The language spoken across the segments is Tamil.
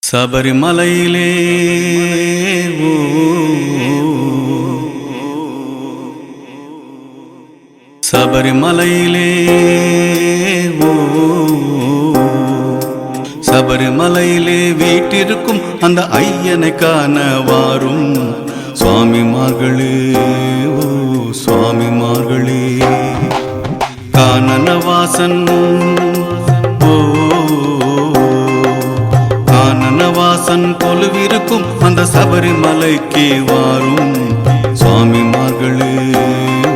சபரிமலையிலே சபரிமலையிலே சபரிமலையிலே வீட்டிருக்கும் அந்த ஐயனை காண வாரும் சுவாமிமார்களே, ஓ சுவாமிமார்களே. கானனவாசன் கானனவாசன் கொலுவிருக்கும் அந்த சபரிமலைக்கு வாரும் சுவாமிமார்களே, ஓ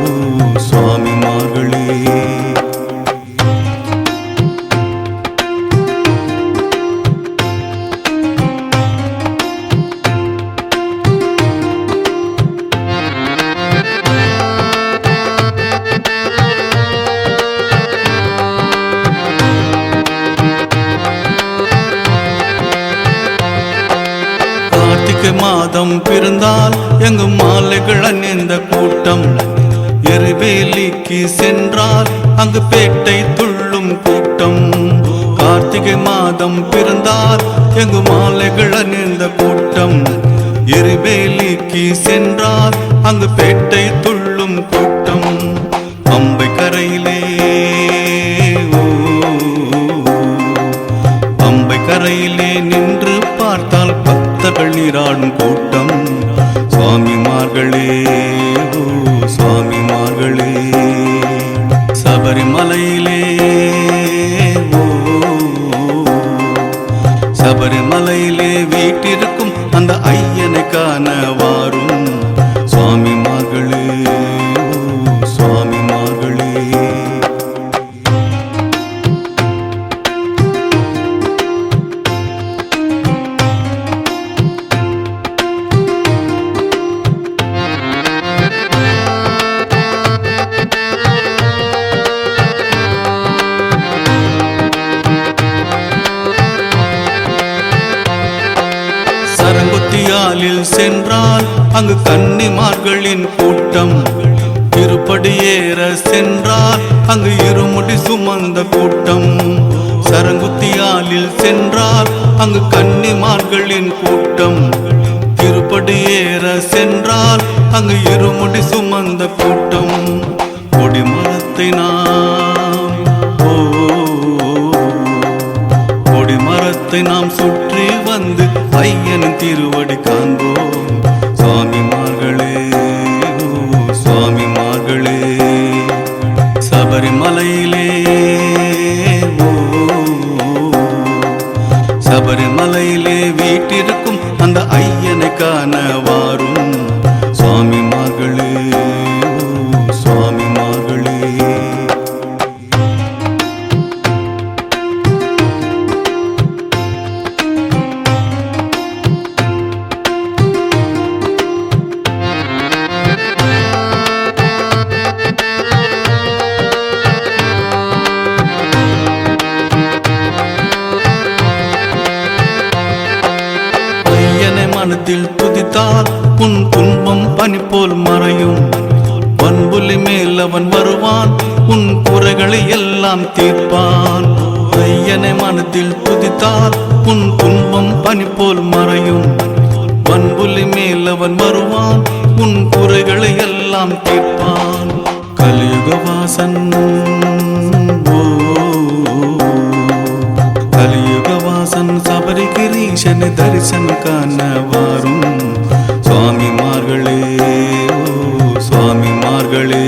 சுவாமிமார்களே. மாதம் பிறந்தால் எங்கும் மாலைகள் அணிந்த கூட்டம், எருவேலிக்கு சென்றால் அங்கு பேட்டை துள்ளும் கூட்டம். கார்த்திகை மாதம் பிறந்தால் எங்கும் மாலைகள் அணிந்த கூட்டம், எருவேலிக்கு சென்றால் அங்கு பேட்டை துள்ளும் கூட்டம். பம்பை கரையிலே பம்பை கரையிலே நின்று பார்த்தால் பக்தர்கள் நீராடும் கூட்டம். சுவாமிமார்களே, ஓ சுவாமிமார்களே. சபரிமலையிலே சபரிமலையிலே வீட்டிருக்கும் அந்த ஐயனை காண வாரும் சுவாமிமார்களே, ஓ சுவாமிமார்களே. சரங்குத்தியாலில் சென்றால் அங்கு கன்னிமார்களின் கூட்டம், திருப்படி ஏற சென்றால் அங்கு இருமுடி சுமந்த கூட்டம். சரங்குத்தியாலில் சென்றால் அங்கு கன்னிமார்களின் கூட்டம், திருப்படி ஏற சென்றால் அங்கு இருமுடி சுமந்த கூட்டம். கொடிமரத்தை கொடிமரத்தை நாம் சுற்றி வந்து ஐயனின் திருவடி காண்போம். சுவாமிமார்களே, ஓ சுவாமிமார்களே. சபரிமலையிலே சபரிமலையிலே வீட்டிருக்கும் அந்த ஐயனை காண வாரும் சுவாமிமார்களே, ஓ சுவாமிமார்களே. மனத்தில் துதித்தால் உன் துன்பம் பனி போல் மறையும். பண்புலி மேல் அவன் வருவான், உன் குறைகளை எல்லாம் தீர்ப்பான். ஐயனை மனத்தில் துதித்தால் உன் துன்பம் பனி போல் மறையும். பண்புலி மேல் அவன் வருவான், உன் குறைகளை எல்லாம் தீர்ப்பான். கலியுகவாசன் கலியுகவாசன் சபரிகிரீஷனை தரிசன காண வாரும் சுவாமிமார்களே, ஓ சுவாமிமார்களே.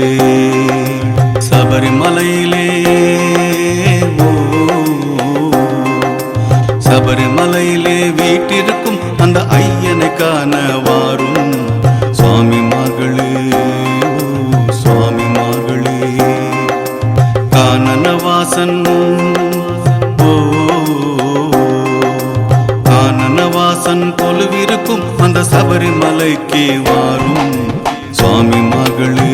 சபரிமலையிலே சபரிமலையிலே வீட்டிருக்கும் அந்த ஐயனை காண வாரும் சுவாமிமார்களே, ஓ சுவாமிமார்களே. கானனவாசன் கானனவாசன் கொலுவிருக்கும் அந்த சபரிமலைக்கு வாரும் சுவாமிமார்களே.